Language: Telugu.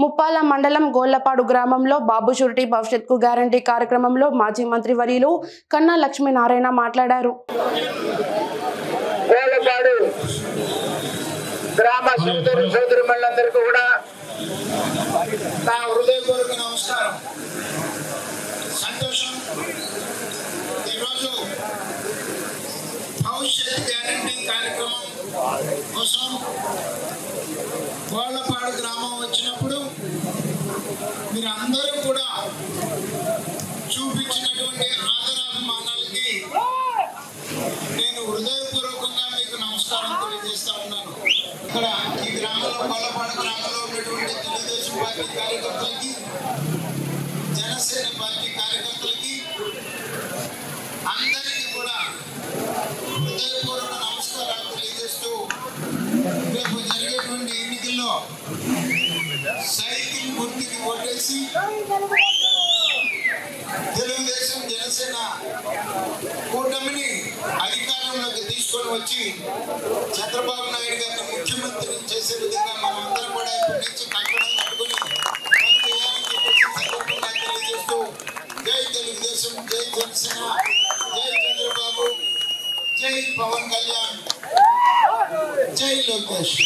ముప్పాల మండలం గోళ్లపాడు గ్రామంలో బాబు షూరిటీ భవిష్యత్కు గ్యారంటీ కార్యక్రమంలో మాజీ మంత్రి వర్యులు కన్నా లక్ష్మీనారాయణ మాట్లాడారు. గోళ్లపాడు గ్రామ సోదరులందరికీ కూడా నా హృదయపూర్వక నమస్కారం. సంతోషం. ఈరోజు భవిష్యత్ గ్యారంటీ కార్యక్రమం కోసం గోళ్లపాడు గ్రామం వచ్చినప్పుడు మీరు అందరూ కూడా చూపించినటువంటి ఆదరాభిమానాలకి నేను హృదయపూర్వకంగా మీకు నమస్కారం తెలియజేస్తా ఉన్నాను. ఇక్కడ ఈ గ్రామంలో గోళ్లపాడు గ్రామంలో ఉన్నటువంటి తెలుగుదేశం పార్టీ కార్యకర్తలకి, జనసేన పార్టీ కార్యకర్తలకి అందరికీ కూడా హృదయపూర్వక నమస్కారాలు తెలియజేస్తూ రేపు జరిగేటువంటి ఎన్నికల్లో సైకిల్ గుర్తుకి ఓటేసి తెలుగుదేశం జనసేన కూటమిని అధికారంలోకి తీసుకొని వచ్చి చంద్రబాబు నాయుడు గారిని ముఖ్యమంత్రిని చేసే విధంగా మనం అందరం కూడా ఇప్పటి నుంచి కంకణం కట్టుకుని చేయాలని చెప్పేసి సందర్భంగా తెలియజేస్తూ జై తెలుగుదేశం, జై జనసేన, జై చంద్రబాబు, జై పవన్ కళ్యాణ్, జై లోకేష్.